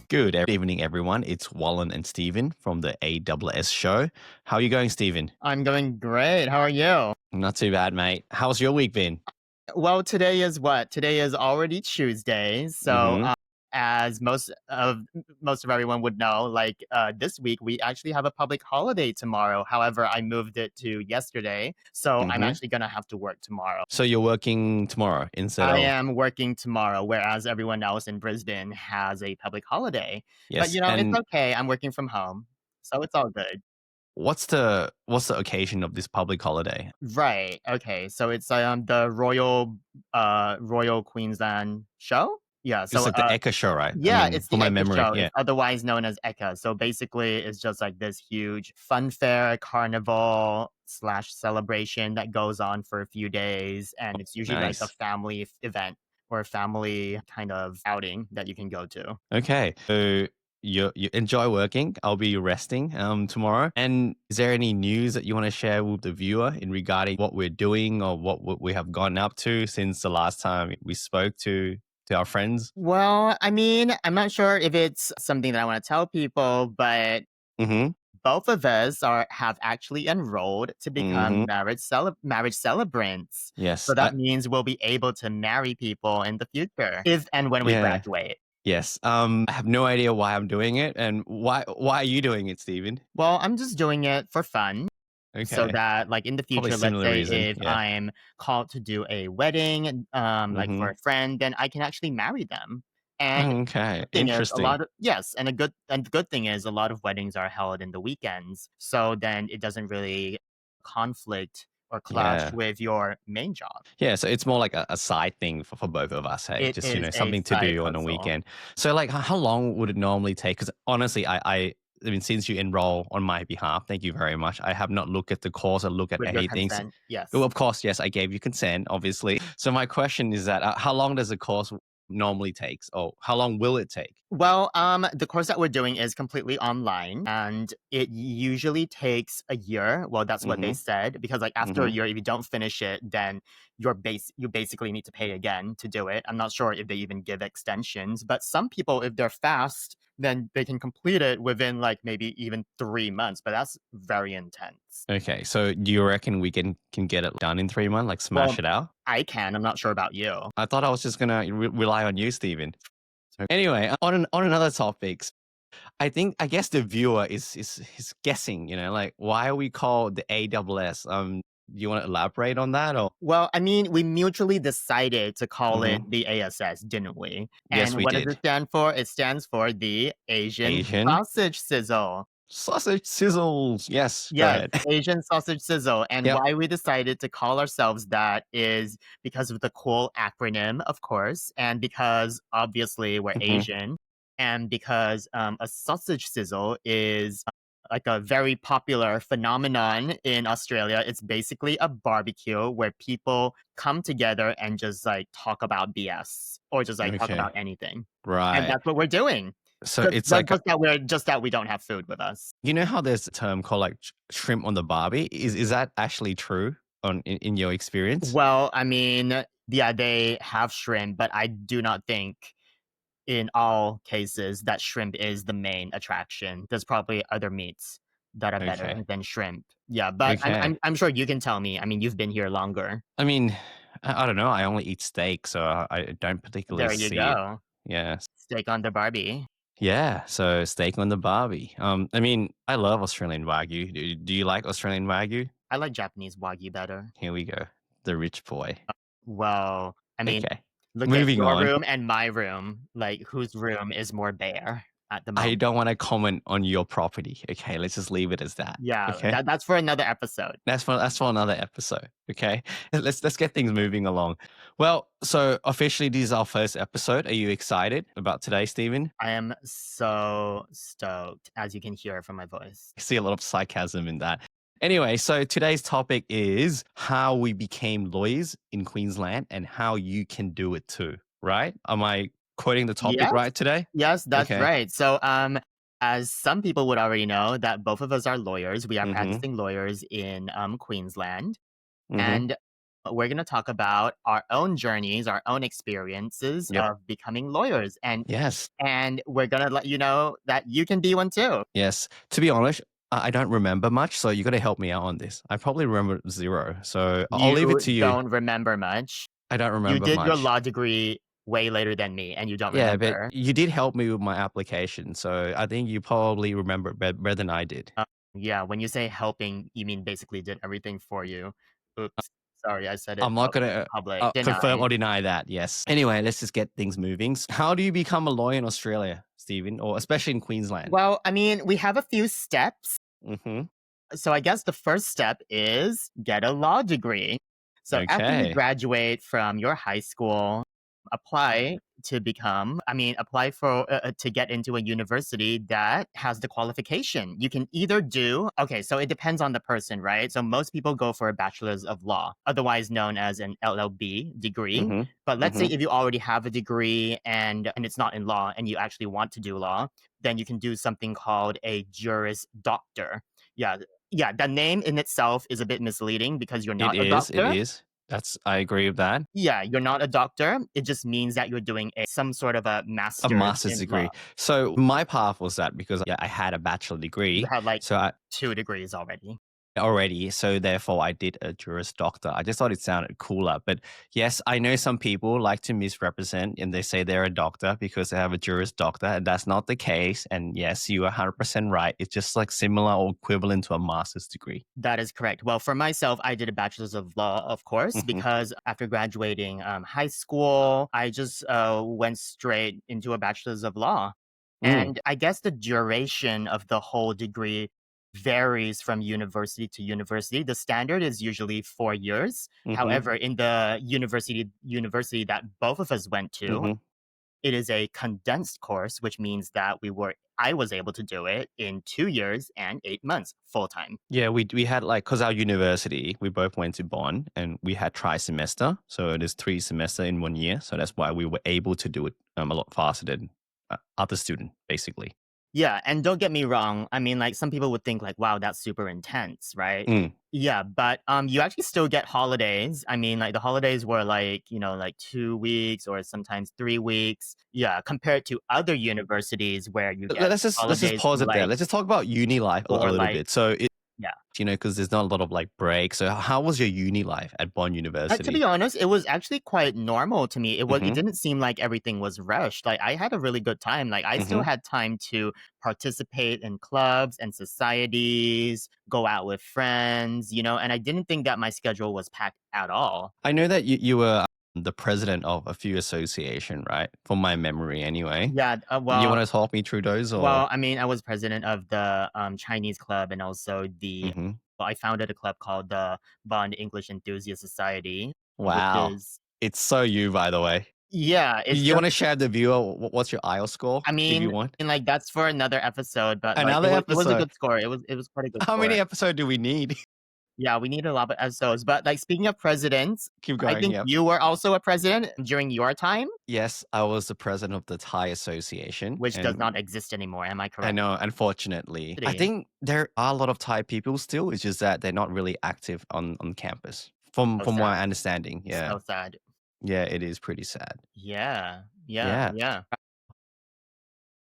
Good evening, everyone. It's Wallen and Stephen from the AWS show. How are you going, Stephen? I'm going great. How are you? Not too bad, mate. How's your week been? Well, today is what? Today is already Tuesday. So, Mm-hmm. as most of everyone would know, this week we actually have a public holiday tomorrow. However, I moved it to yesterday, so I'm Mm-hmm. actually gonna have to work tomorrow. So you're working tomorrow instead I of am working tomorrow, whereas everyone else in Brisbane has a public holiday. But yes. it's And okay. I'm working from home, so it's all good. what's the occasion of this public holiday? Right. Okay. So it's the Royal Queensland show. Yeah. It's So like the Echo show, right? I yeah, mean, it's for the my Eka memory, show. yeah. It's otherwise known as Eka. So basically, it's just like this huge fun fair, carnival slash celebration that goes on for a few days, and it's usually like a Nice. family event or a family kind of outing that you can go to. Okay. So you enjoy working. I'll be resting tomorrow. And is there any news that you want to share with the viewer in regarding what we're doing or what we have gone up to since the last time we spoke to our friends? Well, I mean, I'm not sure if it's something that I want to tell people, but Mm-hmm. both of us have actually enrolled to Mm-hmm. become marriage celebrants. Yes. So that means we'll be able to marry people in the future if and when we Yeah. graduate. Yes. I have no idea why I'm doing it and why are you doing it, Stephen? Well, I'm just doing it for fun so Okay. that like in the Probably future, let's similar say reason. if Yeah. I'm called to do a wedding like Mm-hmm. for a friend, then I can actually marry them. And Okay. thing is a Interesting. lot of yes, and the good thing is a lot of weddings are held in the weekends. So then it doesn't really conflict or clash Yeah. with your main job. Yeah, so it's more like a side thing for both of us, hey? It Just, is a something to side do on a hustle weekend. So, like, how long would it normally take? Because honestly, I mean, since you enroll on my behalf, thank you very much. I have not looked at the course or look at with your anything. consent. Well, Yes. of course, yes, I gave you consent, obviously. So my question is that how long does the course normally takes? Or how long will it take? Well, the course that we're doing is completely online and it usually takes a year. Well, that's what they Mm-hmm. said because like after a Mm-hmm. year, if you don't finish it, then you basically need to pay again to do it. I'm not sure if they even give extensions, but some people, if they're fast, then they can complete it within like maybe even 3 months. But that's very intense. Okay, so do you reckon we can get it done in 3 months, like smash Well, it out? I can. I'm not sure about you. I thought I was just gonna rely on you, Steven. So anyway, on another topic, I guess the viewer is guessing, like why are we called the AWS? Do you want to elaborate on that or? Well, I mean, we mutually decided to call it Hmm. the ASS, didn't we? Yes, And we what does it did. stand for? It stands for the Asian Asian Sausage Sizzle. sausage sizzles. Yes, go Yes, ahead. Asian Sausage Sizzle. And Yep. why we decided to call ourselves that is because of the cool acronym, of course, and because obviously we're Hmm. Asian, and because a sausage sizzle is like a very popular phenomenon in Australia. It's basically a barbecue where people come together and just like talk about BS or just like talk Okay. about anything. And Right. that's what we're doing. So it's like Just that we don't have food with us. how there's a term called like shrimp on the barbie. Is that actually true in your experience? Well, I mean, yeah, they have shrimp, but I do not think in all cases that shrimp is the main attraction. There's probably other meats that are better Okay. than shrimp. Yeah, but Okay. I'm sure you can tell me. I mean, you've been here longer. I mean, I don't know. I only eat steak, so I don't particularly There you see it. go. Yeah. Steak on the Barbie. Yeah, so steak on the barbie. I mean, I love Australian Wagyu. Do you like Australian Wagyu? I like Japanese Wagyu better. Here we go. The rich boy. Well, I mean, Okay. look at Moving your on. room and my room. Like, whose room is more bare at the I moment? don't want to comment on your property. Okay, let's just leave it as that. Yeah, Okay. that's for another episode. That's for another episode. Okay. Let's get things moving along. Well, so officially this is our first episode. Are you excited about today, Stephen? I am so stoked, as you can hear from my voice. I see a lot of sarcasm in that. Anyway, so today's topic is how we became lawyers in Queensland and how you can do it too, right? Am I quoting the topic Yes, right today? yes, that's Okay. right. So, as some people would already know, that both of us are lawyers. We are Mm-hmm. practicing lawyers in Queensland, Mm-hmm. and we're going to talk about our own journeys, our own experiences Yep. of becoming lawyers. Yes. And we're going to let you know that you can be one too. Yes. To be honest, I don't remember much, so you got to help me out on this. I probably remember zero, so I'll leave it You to you. don't remember much. I don't You remember did your much. law degree way later than me, and you don't Yeah, but remember. you did help me with my application, so I think you probably remember better than I did. Yeah, when you say helping, you mean basically did everything for you. Oops. Sorry, I said it I'm not out in gonna public, didn't confirm I? or deny that. Yes. Anyway, let's just get things moving. How do you become a lawyer in Australia, Stephen, or especially in Queensland? Well, I mean, we have a few steps. Mm-hmm. So I guess the first step is get a law degree. So after you Okay. graduate from your high school, apply to become, I mean, apply for to get into a university that has the qualification. You can either do, okay, so it depends on the person, right? So most people go for a bachelor's of law, otherwise known as an LLB degree. Mm-hmm. But let's say Mm-hmm. if you already have a degree and it's not in law and you actually want to do law, then you can do something called a Juris Doctor. Yeah, yeah, the name in itself is a bit misleading because you're It not a is. It doctor. is. I agree with that. Yeah, you're not a doctor. It just means that you're doing some sort of a A master's master's in law. degree. So my path was that because yeah, I had a bachelor You degree. have like So I 2 degrees already. already, so therefore I did a Juris Doctor. I just thought it sounded cooler. But yes, I know some people like to misrepresent and they say they're a doctor because they have a Juris Doctor, and that's not the case. And yes, you are 100% right. It's just like similar or equivalent to a master's degree. That is correct. Well, for myself, I did a bachelor's of law, of course, Hmm. because after graduating high school, I just went straight into a bachelor's of law. Mm, And I guess the duration of the whole degree varies from university to university. The standard is usually 4 years. hmm. However, in the university that both of us went to, Hmm. it is a condensed course, which means that I was able to do it in 2 years and 8 months full time. Yeah, we had like because our university we both went to Bonn and we had tri-semester, so it is 3 semester in 1 year. So that's why we were able to do it a lot faster than other student, basically. Yeah, and don't get me wrong. I mean, like some people would think like, wow, that's super intense, right? Mm, Yeah, but you actually still get holidays. I mean, like the holidays were like, like 2 weeks or sometimes 3 weeks. Yeah, compared to other universities where you get let's just holidays pause from it there. like Let's just talk about uni life a for little like bit. So it, yeah. because there's not a lot of like breaks. So how was your uni life at Bonn To be University? honest, it was actually quite normal to me. It Hmm. didn't seem like everything was rushed. Like I had a really good time. Like I still Hmm. had time to participate in clubs and societies, go out with friends, and I didn't think that my schedule was packed at all. I know that you were the president of a few association, right? From my memory, anyway. Yeah, You well, want to talk me through those, or? well, I mean, I was president of the Chinese club and also Hmm. I founded a club called the Bond English Enthusiast Society, which Wow, is it's so you, by the way. yeah, it's You just want to share the viewer what's your IELTS score, I if you mean, want? and like that's for another episode, but like Another it was a episode. good score. It was quite a good How many score. episodes do we need? Yeah, we need a lot of episodes. But like speaking of presidents, Keep I going. think Yep. you were also a president during your time, Yes, I was the president of the Thai Association, which does and not exist anymore. Am I I correct? know, unfortunately, I City. think there are a lot of Thai people still. It's just that they're not really active on campus, from So from sad. my understanding. Yeah, So sad. yeah, it is pretty sad. Yeah. Yeah. Yeah, Yeah.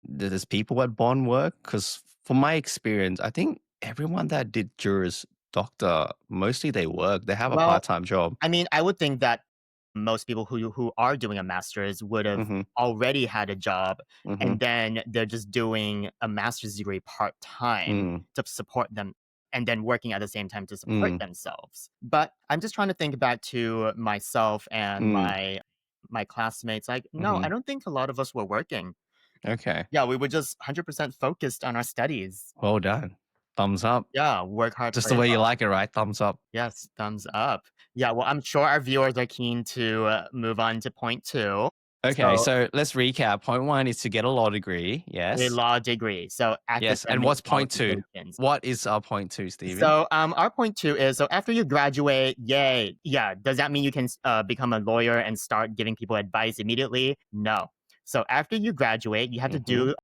there's people at Bond work because, from my experience, I think everyone that did Juris Doctor mostly they work. They have a part Well, time job. I mean, I would think that most people who are doing a master's would have Hmm. already had a job Hmm. and then they're just doing a master's degree part-time Mm, to support them and then working at the same time to support mm, themselves. But I'm just trying to think back to myself and mm, my classmates. Like, no, I hmm. don't think a lot of us were working. Okay, Yeah, we were just 100% focused on our studies. well done. Thumbs up. Yeah, work hard, Just the play way you hard. like it, right? Thumbs up. Yes, thumbs up. Yeah, well, I'm sure our viewers are keen to move on to point two. Okay, So, so let's recap. Point one is to get a law degree. a Yes. law degree. So, Yes. And academic what's point two? qualifications. What is our point two, Stephen? So, our point two is so after you graduate, yay. Yeah, does that mean you can become a lawyer and start giving people advice immediately? No. So, after you graduate, you have to Mm-hmm. do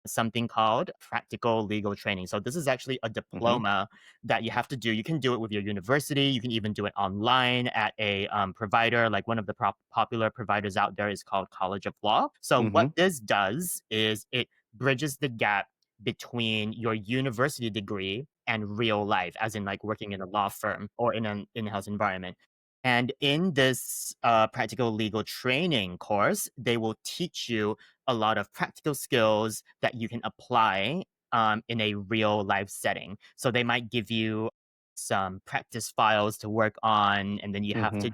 something called practical legal training. So this is actually a Mm-hmm. diploma that you have to do. You can do it with your university. You can even do it online at a provider. Like one of the popular providers out there is called College of Law. So Mm-hmm. what this does is it bridges the gap between your university degree and real life, as in like working in a law firm or in an in-house environment. And in this practical legal training course, they will teach you a lot of practical skills that you can apply in a real life setting. So they might give you some practice files to work on, and then Mm-hmm.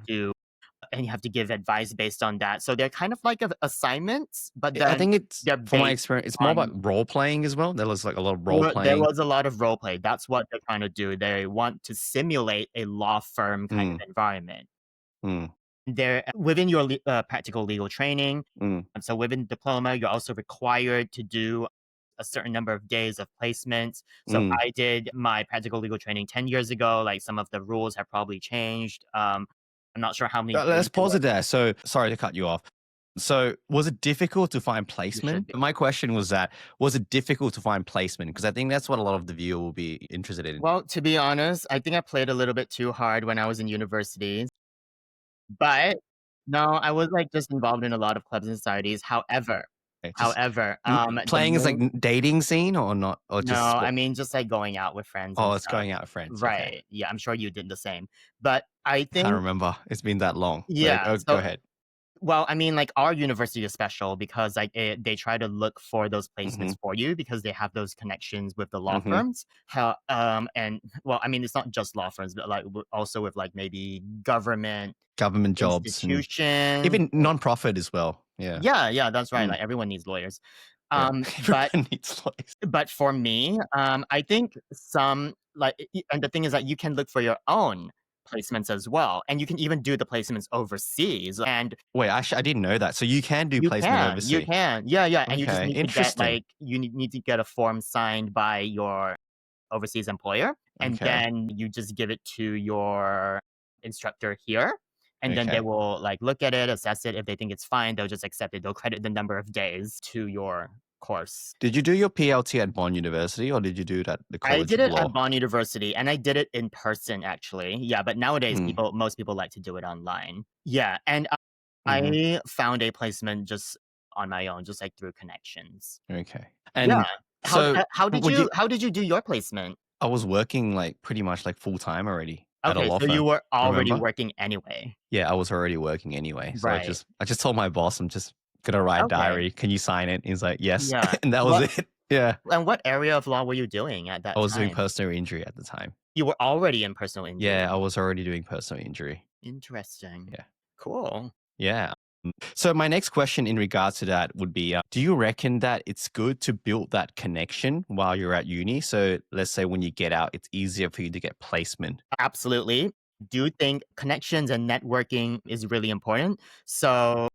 you have to give advice based on that. So they're kind of like assignments, but I then think it's they're from my based experience, it's more about on role playing as well. There was like a lot of role there playing. was a lot of role play. That's what they're trying to do. They want to simulate a law firm kind Mm, of environment. mm, There within your practical legal training, mm, so within diploma, you're also required to do a certain number of days of placements. So mm. I did my practical legal training 10 years ago. Like some of the rules have probably changed. I'm not sure how many Let's days it pause was. it there. So sorry to cut you off. So was it difficult to find You should placement? be. My question was that was it difficult to find placement? Because I think that's what a lot of the viewer will be interested in. Well, to be honest, I think I played a little bit too hard when I was in university. But no, I was like just involved in a lot of clubs and societies. However, Okay, just however, the playing is like main dating scene or not, or no, just I what? mean, just, like, going out with friends and Oh, it's stuff. going out with friends. Okay, Right, yeah, I'm sure you did the same. But I I can't think remember. It's been that long. But yeah, go so ahead. well, I mean, like, our university is special because, like, they try to look for those Mm-hmm. placements for you because they have those connections with the law Mm-hmm. firms. And well, I mean, it's not just law firms, but, like, also with, like, maybe government Government jobs and institutions. even non-profit as well. Yeah. Yeah, yeah, that's right, Mm, like, everyone needs lawyers. yeah. But Everyone needs lawyers. for me, I think some like, and the thing is that you can look for your own placements as well, and you can even do the placements overseas, and Wait, actually, I didn't know that. So you can do placement you overseas. can, yeah, yeah, and you just Okay, need to get interesting. like need to get a form signed by your overseas employer, and Okay, then you just give it to your instructor here, and then they okay. will like look at it, assess it. If they think it's fine, they'll just accept it. They'll credit the number of days to your course. Did you do your PLT at Bond University or did you do it at the I College did of it at Law? Bond University, and I did it in person, actually. Yeah, but nowadays, Mm, most people like to do it online. Yeah, and mhm, I found a placement just on my own, just like through connections. okay. Yeah. And so would you How did you do your placement? I was working like pretty much like full time already at a Okay, law so you firm. were already Remember? working anyway. Yeah, I was already working anyway. So Right. I just told my boss I'm just gonna write Okay. diary. Can you sign it? He's like, yes. Yeah. And that was What it. Yeah. and what area of law were you doing at I that was doing time? personal injury at the time. You were already in personal Yeah, I injury. was already doing personal injury. Interesting. Yeah. Cool. Yeah. So my next question in regards to that would be, do you reckon that it's good to build that connection while you're at uni? So let's say when you get out, it's easier for you to get placement. Absolutely. Do think connections and networking is really important. So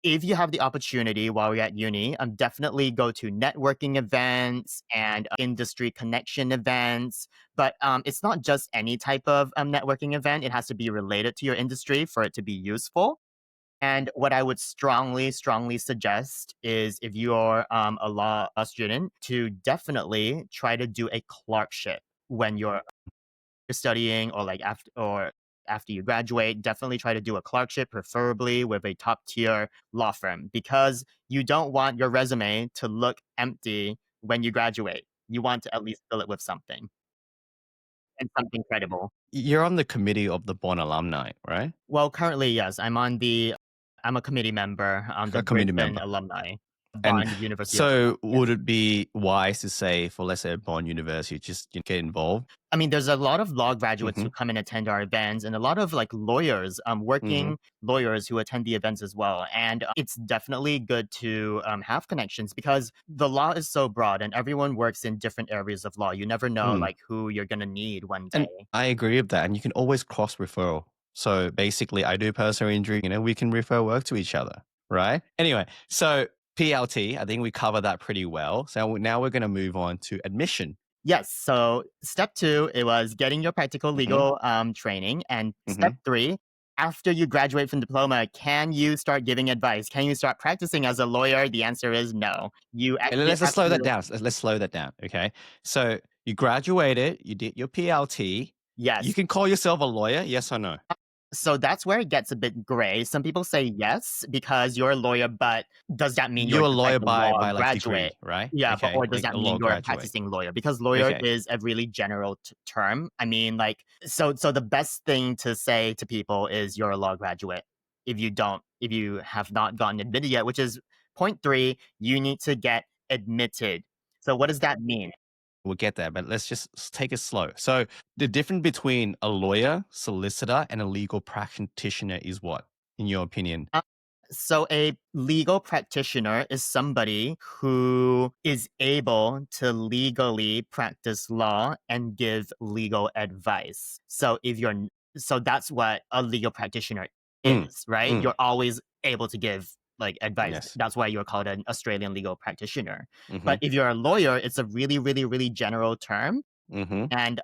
if you have the opportunity while you're at uni, definitely go to networking events and industry connection events. But it's not just any type of networking event. It has to be related to your industry for it to be useful. And what I would strongly, strongly suggest is if you're a law student, to definitely try to do a clerkship when you're studying or like after you graduate. Definitely try to do a clerkship, preferably with a top tier law firm, because you don't want your resume to look empty when you graduate. You want to at least fill it with something and something credible. You're on the committee of the Bond alumni, right? Well, currently, yes, I'm a committee member on the A committee Brisbane member. alumni, And Bond University of Law. so Yes. would it be wise to say for, let's say, Bond University, just get involved? I mean, there's a lot of law graduates Mm-hmm. who come and attend our events, and a lot of like lawyers, Mm-hmm. working lawyers who attend the events as well. And it's definitely good to have connections because the law is so broad, and everyone works in different areas of law. You never know Mm. like who you're gonna need one And day. I agree with that. And you can always cross referral. So basically, I do personal injury, we can refer work to each other, right? Anyway, so PLT, I think we cover that pretty well. So now we're going to move on to admission. Yes. So step two, it was getting your practical Hmm. legal training, and Hmm. step three After you graduate from diploma, can you start giving advice? Can you start practicing as a lawyer? The answer is no. You Okay, actually let's have slow to. that down. Let's slow that down. Okay. So you graduated, you did your PLT. You Yes. can call yourself a lawyer, yes or no? So that's where it gets a bit gray. Some people say yes because you're a lawyer, but does that mean you're You're a just like lawyer a law by like graduate? degree, right? Yeah, but Okay. or does Like that a mean law you're a graduate. practicing lawyer? Because lawyer Okay. is a really general term. I mean, like, so the best thing to say to people is you're a law graduate. If you have not gotten admitted yet, which is point three, you need to get admitted. So what does that mean? We'll get there, but let's just take it slow. So the difference between a lawyer, solicitor, and a legal practitioner is what, in your opinion? So, a legal practitioner is somebody who is able to legally practice law and give legal advice. So that's what a legal practitioner Mm, is, right? mm, You're always able to give like advice. yes. That's why you're called an Australian legal practitioner. Mm-hmm. But if you're a lawyer, it's a really, really, really general term. Mm-hmm. And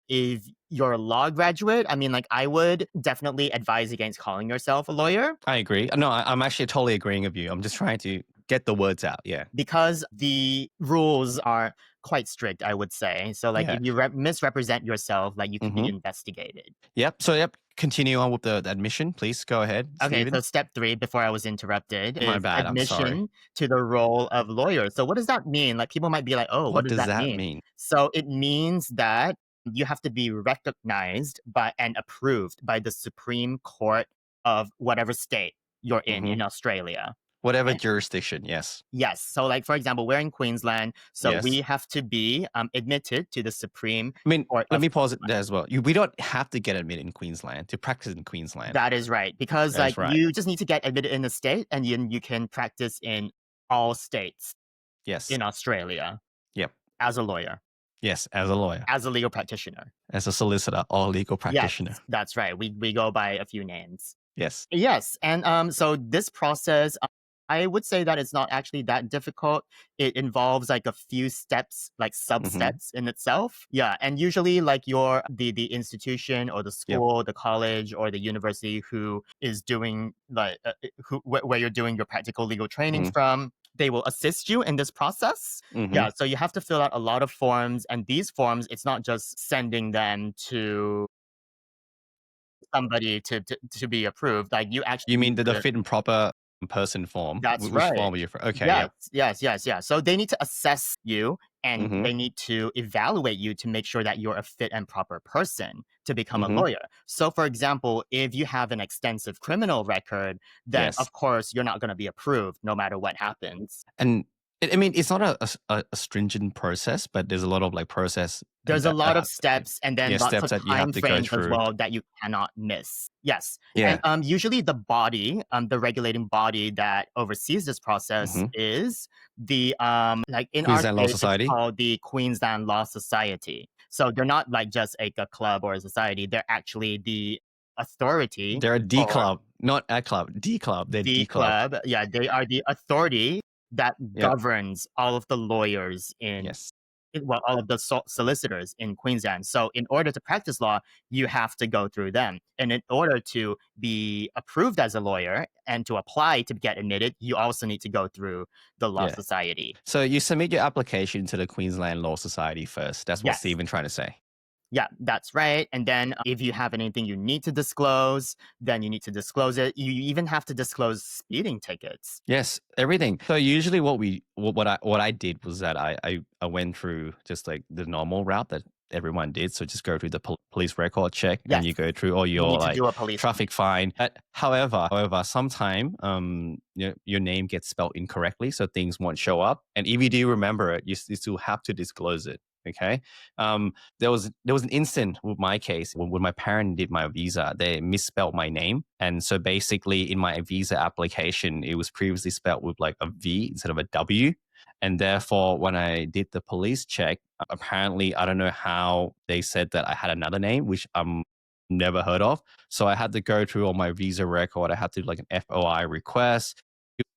if you're a law graduate, I mean, like, I would definitely advise against calling yourself a lawyer I agree. No, I'm actually totally agreeing with you. I'm just trying to get the words out. Yeah. because the rules are quite strict, I would say. So, like, Yeah. if you misrepresent yourself, like, you could be Mm-hmm. investigated. Yep. So, yep. Continue on with the admission, please. Go ahead, Okay, so Stephen. step three, before I was interrupted, My is bad. I'm sorry. admission to the role of lawyer. So, what does that mean? Like, people might be like, oh, what What does does that that mean? mean? So, it means that you have to be recognized by and approved by the Supreme Court of whatever state you're Mm-hmm. in Australia. Whatever And jurisdiction. Yes. yes, so like for example, we're in Queensland, so we Yes. have to be admitted to the Supreme I mean, Court let of me pause it Queensland. there as well. We don't have to get admitted in Queensland to practice in Queensland. That is right, because That like is right. you just need to get admitted in the state, and you can practice in all states Yes. in Australia Yep. as a lawyer, Yes. As a lawyer, as a legal practitioner. as a solicitor or legal Yes, practitioner. that's right. We go by a few names. Yes. Yes, and so this process, I would say that it's not actually that difficult. It involves like a few steps, like sub Mm-hmm. steps in itself. Yeah, and usually like the institution or the Yep. school, the college or the university who is doing like where you're doing your practical legal training Mm-hmm. from. They will assist you in this process. Mm-hmm. Yeah, so you have to fill out a lot of forms, and these forms, it's not just sending them to somebody to be approved. Like you actually You need mean the to. fit and proper person form? That's Which right. form are you for? Okay. Yes, Yep. yes, yes, yes. So they need to assess you and Mm-hmm. they need to evaluate you to make sure that you're a fit and proper person to become a Mm-hmm. lawyer. So, for example, if you have an extensive criminal record, then Yes. of course you're not going to be approved no matter what happens. And I mean, it's not a stringent process, but there's a lot of like process and There's a lot of steps and then yeah, lots steps of that you have time to go frames as through. well that you cannot miss. Yes. And Yeah. usually the body, the regulating body that oversees this process Mm-hmm. is the like in our Queensland Law case, it's Society. called the Queensland Law Society. So they're not like just like a club or a society. They're actually the authority They're a D or club, not a club. D club. They're the D club. club. Yeah, they are the authority that Yep. governs all of the lawyers Yes. well, all of the solicitors in Queensland. So, in order to practice law, you have to go through them. And in order to be approved as a lawyer and to apply to get admitted, you also need to go through the Law Yeah. Society. So you submit your application to the Queensland Law Society first. That's what Yes. Stephen's trying to say. Yeah, that's right. And then if you have anything you need to disclose, then you need to disclose it. You even have to disclose speeding tickets. Yes, everything. So usually what I did was that I went through just like the normal route that everyone did. So just go through the police record check Yes. and you go through all You your need to like do a police. traffic fine. However, sometime your name gets spelled incorrectly, so things won't show up. And if you do remember it, you still have to disclose it. Okay. There was an instant with my case when my parent did my visa, they misspelled my name. And so basically in my visa application, it was previously spelled with like a V instead of a W. And therefore, when I did the police check, apparently, I don't know how they said that I had another name, which I'm never heard of. So I had to go through all my visa record. I had to do like an FOI request.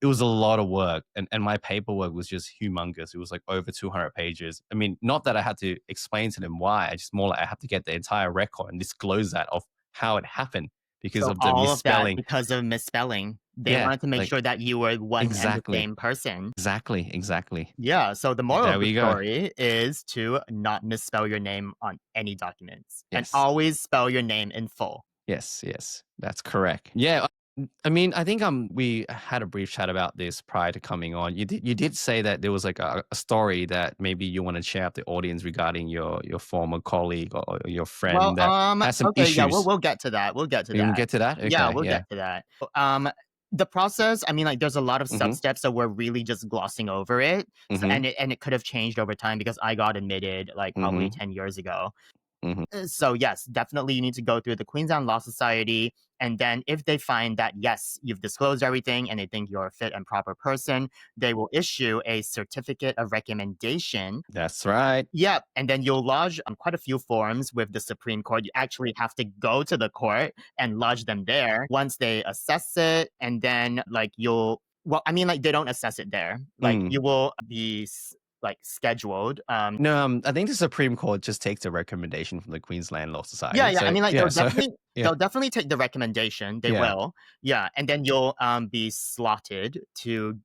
It was a lot of work, and my paperwork was just humongous. It was like over 200 pages. I mean, not that I had to explain to them why. I just more like I had to get the entire record and disclose that of how it happened. because So of the all of that misspelling. because of misspelling. They Yeah, wanted to make like sure that you were one and the exactly, same person. exactly. Yeah, so the moral There of the we go. story is to not misspell your name on any documents and Yes. always spell your name in full. Yes, that's correct. Yeah, I mean, I think we had a brief chat about this prior to coming on. You did say that there was like a story that maybe you want to share with the audience regarding your former colleague or your Well, friend that has some okay, yeah, we'll issues. we'll get to that. We'll get to We can that. get to that. Yeah, Okay, we'll yeah. get to that. The process, I mean, like, there's a lot of Mm-hmm. sub-steps, so we're really just glossing over it. So, Mm-hmm. and it could have changed over time because I got admitted like probably Mm-hmm. 10 years ago. Mm-hmm. So yes, definitely you need to go through the Queensland Law Society. And then if they find that, yes, you've disclosed everything and they think you're a fit and proper person, they will issue a certificate of recommendation. That's right. Yep. And then you'll lodge quite a few forms with the Supreme Court. You actually have to go to the court and lodge them there once they assess it. And then, like, well, I mean, like, they don't assess it there. Like, Mm. you will be like scheduled. No, I think the Supreme Court just takes a recommendation from the Queensland Law Yeah, Society. yeah. I So mean, like yeah, so yeah, they'll definitely take the recommendation. They yeah. will. Yeah, and then you'll be slotted to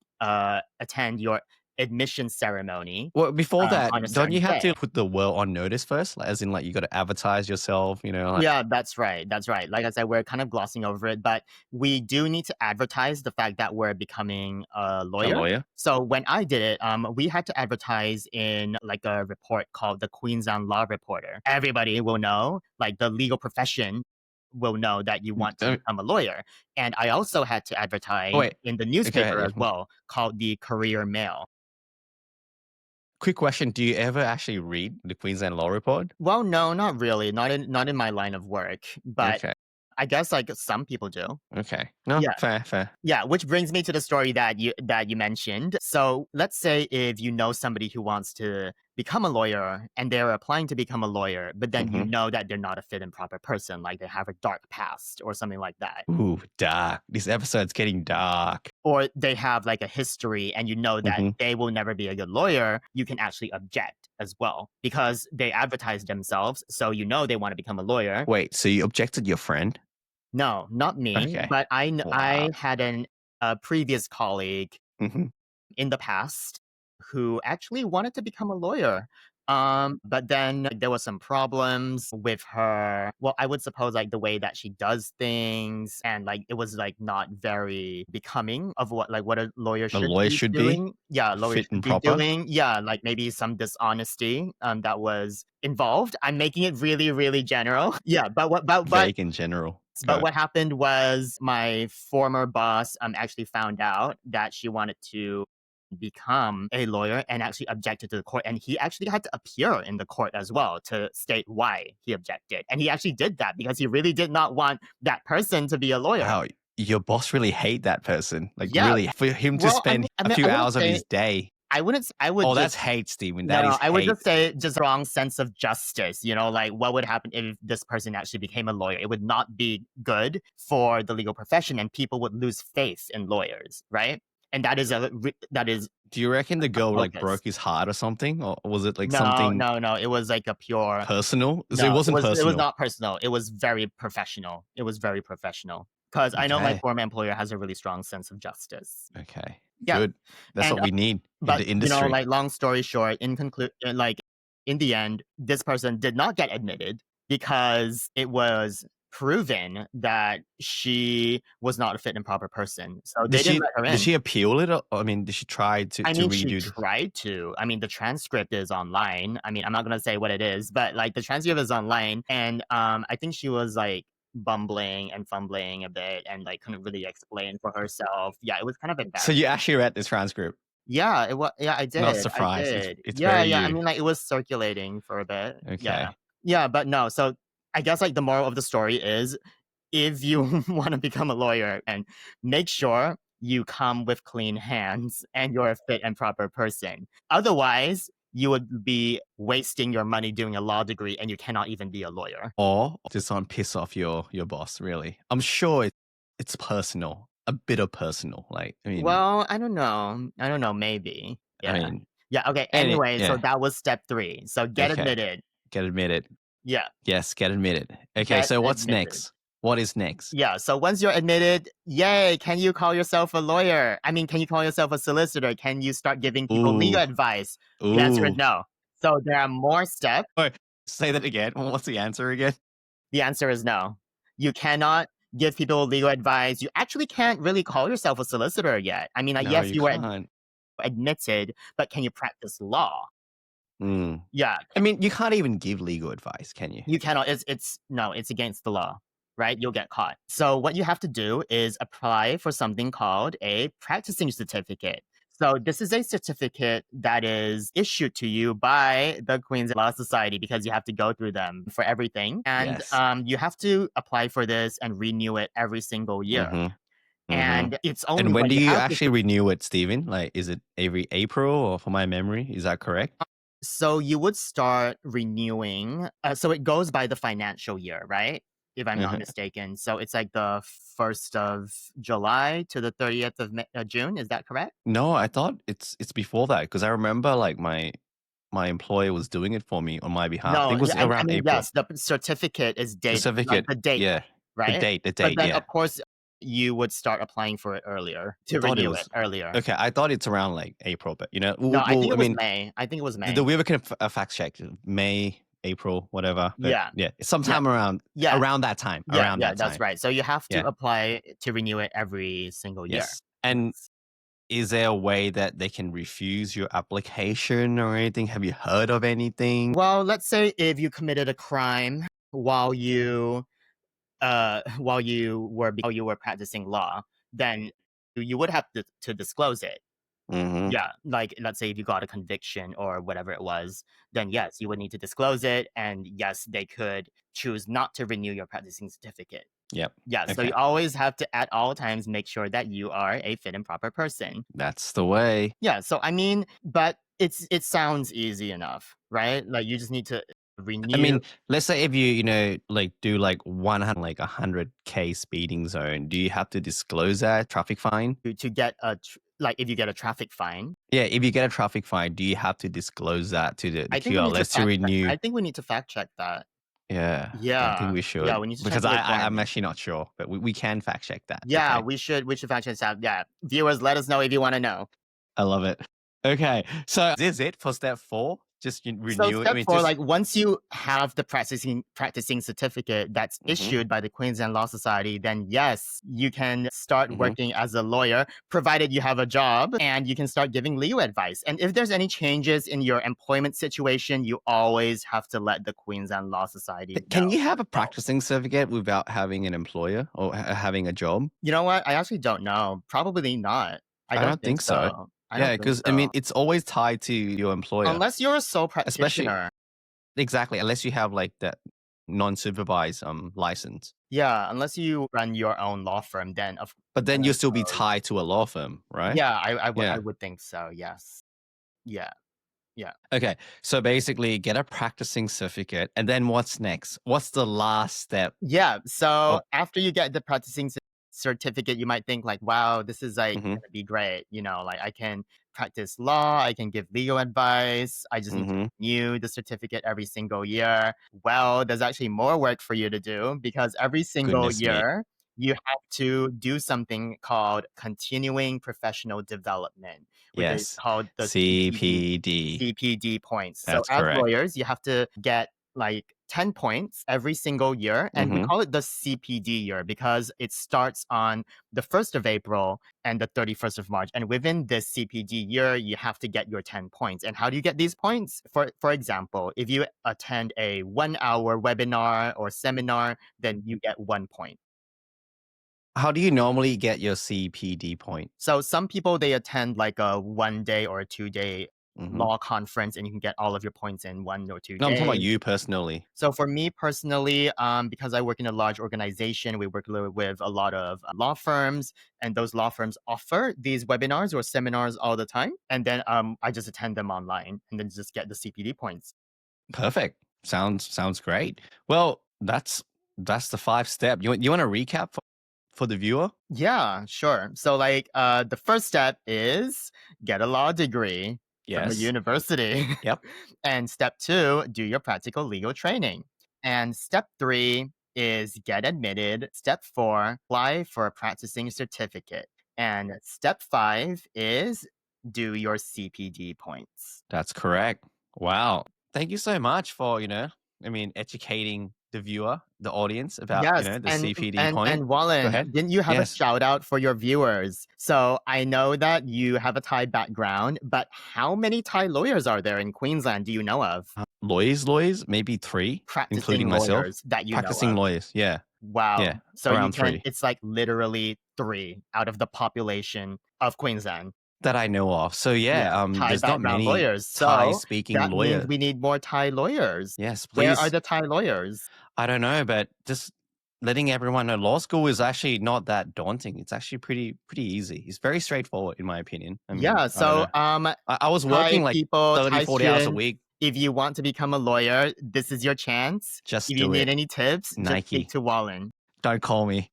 attend your admission ceremony Well, before that, on a don't you certain have day. to put the world on notice first? Like, as in, like, you got to advertise yourself, like Yeah, that's right. That's right. Like I said, we're kind of glossing over it, but we do need to advertise the fact that we're becoming a a lawyer. lawyer. So when I did it, we had to advertise in like a report called the Queensland Law Reporter. Everybody will know, like the legal profession will know that you want to Uh, become a lawyer. And I also had to oh advertise wait, in the go ahead. newspaper Yeah. as well, called the Courier Mail. Quick question: do you ever actually read the Queensland Law Report? Well, no, not really. Not in my line of work, but Okay, I guess like some people do. okay. No, Yeah. fair. Yeah, which brings me to the story that you mentioned. So let's say if you know somebody who wants to become a lawyer and they're applying to become a lawyer, but then you Hmm. know that they're not a fit and proper person, like they have a dark past or something like that. Ooh, dark. This episode's getting dark. Or they have like a history and you know that Hmm. they will never be a good lawyer, you can actually object as well because they advertise themselves. So you know they want to become a lawyer. Wait, so you objected your friend? No, not me, Okay. but I Wow. had a previous colleague Hmm. in the past who actually wanted to become a lawyer. But then there was some problems with her. Well, I would suppose like the way that she does things, and like it was like not very becoming of what a lawyer A should lawyer be should be doing. Yeah, a lawyer fit should and be proper. doing. Yeah, like maybe some dishonesty that was involved. I'm making it really, really general. Yeah, Vague in general. but Go. what happened was my former boss actually found out that she wanted to become a lawyer and actually objected to the court. And he actually had to appear in the court as well to state why he objected. And he actually did that because he really did not want that person to be a lawyer. Wow, your boss really hate that person. Like, Yeah. really, for him to Well, spend I a mean, few I wouldn't hours of say his day. I would Oh, that's just hate, Steven. That no, is I would just hate. say just a wrong sense of justice. You know, like what would happen if this person actually became a lawyer? It would not be good for the legal profession, and people would lose faith in lawyers, right? And that is Do you reckon the a girl like focus. broke his heart or something, or was it like No, something no, no. It was like a pure personal? So it no. wasn't It was personal. not personal. It was very professional. It was very professional because I know my Okay, former employer has a really strong sense of justice. okay, Yeah, good. That's and what we need in but, the industry. like, long story short, like, in the end, this person did not get admitted because it was proven that she was not a fit and proper person, so Did they didn't she let her did in. she appeal it? Or, I mean, did she try to I mean, she redo this? tried to. I mean, the transcript is online. I mean, I'm not gonna say what it is, but, like, the transcript is online, and, I think she was, like, bumbling and fumbling a bit and, like, couldn't really explain for herself. Yeah, it was kind of So you embarrassing. actually read this transcript? Yeah, I Not did, I surprised. did. It's Yeah, very yeah, I you. mean, like, it was circulating for a bit. Yeah. Okay. Yeah, but no, so I guess, like, the moral of the story is if you wanna become a lawyer and make sure you come with clean hands and you're a fit and proper person. Otherwise, you would be wasting your money doing a law degree and you cannot even be a lawyer. Or just on piss off your boss. Really, I'm sure it's personal. A bit of personal. Like, I mean, Well, I don't know. I don't know, maybe. I Yeah. mean, Yeah, okay, and it, anyway, so yeah. that was step 3. So get Okay. admitted. Get admitted. Yeah, Yes, get admitted. Okay, get so what's admitted. next? What is next? Yeah, so once you're admitted, yay, can you call yourself a lawyer? I mean, can you call yourself a solicitor? Can you start giving people Ooh, legal advice? The answer is ooh. no. So there are more steps. Wait, say that again. What's the answer again? The answer is no. You cannot give people legal advice. You actually can't really call yourself a solicitor yet. I mean, No, yes, you you were can't. admitted, but can you practice law? Mm. Yeah, I mean, you can't even give legal advice, can you? you cannot. It's no, it's against the law, right? You'll get caught. So what you have to do is apply for something called a practicing certificate. So this is a certificate that is issued to you by the Queen's Law Society because you have to go through them for everything, and Yes. you have to apply for this and renew it every single year. Mm-hmm. Mm-hmm. And it's only And when when do you you have this. actually renew it, Steven? Like, is it every April or for my memory? Is that correct? So you would start renewing. So it goes by the financial year, right? If I'm not Uh-huh. mistaken. So it's like the 1st of July to the 30th of June. Is that correct? No, I thought it's before that because I remember like my employer was doing it for me on my behalf. I No, think it was I around mean, April. yes, the certificate is The dated, like certificate, the date, yeah. right? The But date, then, yeah. of course, you would start applying for it earlier I to thought it renew it was earlier. okay. I thought it's around like April, but No, I think I it was mean, May. I think it was the May. we can fact check May, April, whatever. But Yeah, yeah, yeah, sometime yeah, around that time. yeah, Around yeah. that That's time. right. So you have to Yeah. apply to renew it every single year. Yes. And Yes. is there a way that they can refuse your application or anything? Have you heard of anything? Well, let's say if you committed a crime while you were practicing law, then you would have to disclose it. Mm-hmm. Yeah, like let's say if you got a conviction or whatever it was, then yes, you would need to disclose it, and yes, they could choose not to renew your practicing certificate. Yep. Yeah, so Okay. you always have to at all times make sure that you are a fit and proper person. That's the way. Yeah, so I mean, but it sounds easy enough, right? Like you just need to I renew mean, let's say if you like do like 100K speeding zone, do you have to disclose that traffic fine? to get like if you get a traffic fine. Yeah, if you get a traffic fine, do you have to disclose that to the I think we need to QLS to fact check. renew? I think we need to fact check that. Yeah, I think Yeah, we yeah, should we need to check because the I'm requirement. actually not sure, but we can fact check that. Yeah, Okay, we should fact check that. Yeah, viewers, let us know if you want to know. I love it. Okay, so this is it for step 4. Just So renew it. I step mean, four, just like once you have the practicing certificate that's hmm issued by the Queensland Law Society, then yes, you can start hmm working as a lawyer, provided you have a job, and you can start giving legal advice. And if there's any changes in your employment situation, you always have to let the Queensland Law Society know. Can you have a So, practicing certificate without having an employer or having a job? you know what? I actually don't know. Probably not. I I don't don't think think so. so. I Yeah, don't think because I mean, so. it's always tied to your employer, Unless you're a sole especially practitioner. exactly unless you have like that non-supervised license. Yeah, unless you run your own law firm, then But then then I you'll still be suppose. tied to a law firm, right? Yeah, I Yeah. would think so. Yes. Yeah. Yeah. Okay. So basically, get a practicing certificate, and then what's next? What's the last step? Yeah. So Oh, after you get the practicing certificate, you might think like, wow, this is like mm-hmm, gonna be great. You know, like I can practice law, I can give legal advice. I just need to mm-hmm. renew the certificate every single year. Well, there's actually more work for you to do because every single Goodness me. year you have to do something called continuing professional development, which is Yes. called the CPD. CPD points. So That's as correct. lawyers, you have to get like 10 points every single year. And we Mm-hmm. call it the CPD year because it starts on the 1st of April and the 31st of March. And within this CPD year, you have to get your 10 points. And how do you get these points? For example, if you attend a 1 hour webinar or seminar, then you get 1 point. How do you normally get your CPD point? So some people they attend like a 1 day or a 2 day Mm-hmm. law conference and you can get all of your points in 1 or 2 No, I'm talking about days. you personally. So for me personally, because I work in a large organization, we work with a lot of law firms, and those law firms offer these webinars or seminars all the time. And then I just attend them online and then just get the CPD points. Perfect. Sounds great. Well, that's the 5 step. You want to recap for the viewer? Yeah, sure. So like the first step is get a law degree from a Yes. university. Yep. And step 2, do your practical legal training. And step 3 is get admitted. Step 4, apply for a practicing certificate. And step 5 is do your CPD points. That's correct. Wow. Thank you so much for, educating the viewer, the audience about, Yes, the and CPD and point. and Go Wallen, ahead. didn't you have a Yes. shout out for your viewers? So I know that you have a Thai background, but how many Thai lawyers are there in Queensland do you know of? Lawyers, maybe 3, Practicing including myself. lawyers that you know Practicing of. lawyers. Yeah. Wow. Yeah. So Around 3 it's like literally 3 out of the population of Queensland. that I know of. So Yeah, yeah, Thai there's not background many lawyers. Thai So speaking that means lawyers. we need more Thai lawyers. Yes, Where are please. the Thai lawyers? I don't know, but just letting everyone know law school is actually not that daunting. It's actually pretty easy. It's very straightforward in my opinion. I mean, Yeah, I don't so know. I was Thai working like people, 30, Thai 40 hours a students, week. if you want to become a lawyer, this is your chance. Just If you do need it. any tips, just speak Nike. to Wallen. Don't call me.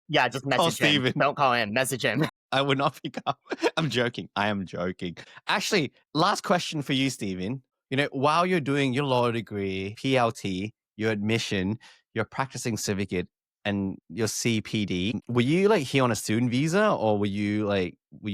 Yeah, just Oh, message him. Steven. Don't call him, message him. I would not pick up. I'm joking. I am joking. Actually, last question for you, Steven. While you're doing your law degree, PLT, your admission, your practicing certificate, and your CPD, were you like here on a student visa or were you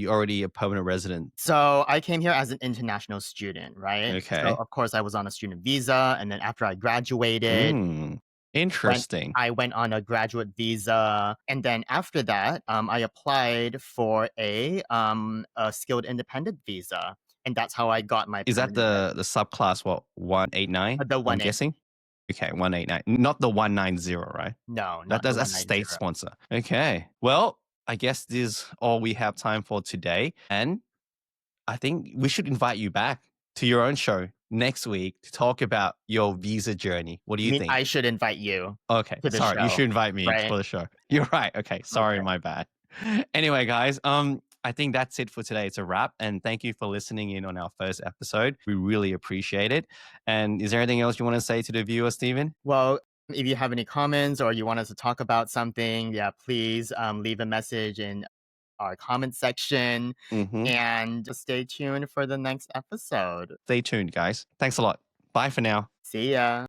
already a permanent resident? So I came here as an international student, right? So Okay. of course I was on a student visa, and then after I graduated, Mm, went interesting. I went on a graduate visa, and then after that, I applied for a skilled independent visa, and that's how I got my Is that permanent the subclass, what, 189, the I'm 1A. guessing? Okay, 189. Not the 190, right? No, not the That's a state 190. sponsor. Okay. Well, I guess this is all we have time for today. And I think we should invite you back to your own show next week to talk about your visa journey. What do You you mean think? I should invite you Okay. to the Sorry. You show, should invite me right? for the show. You're right. Okay. Sorry, Okay. my bad. Anyway, guys, I think that's it for today. It's a wrap. And thank you for listening in on our first episode. We really appreciate it. And is there anything else you want to say to the viewer, Steven? Well, if you have any comments or you want us to talk about something, yeah, please leave a message in our comment section, Mm-hmm. and stay tuned for the next episode. Stay tuned, guys. Thanks a lot. Bye for now. See ya.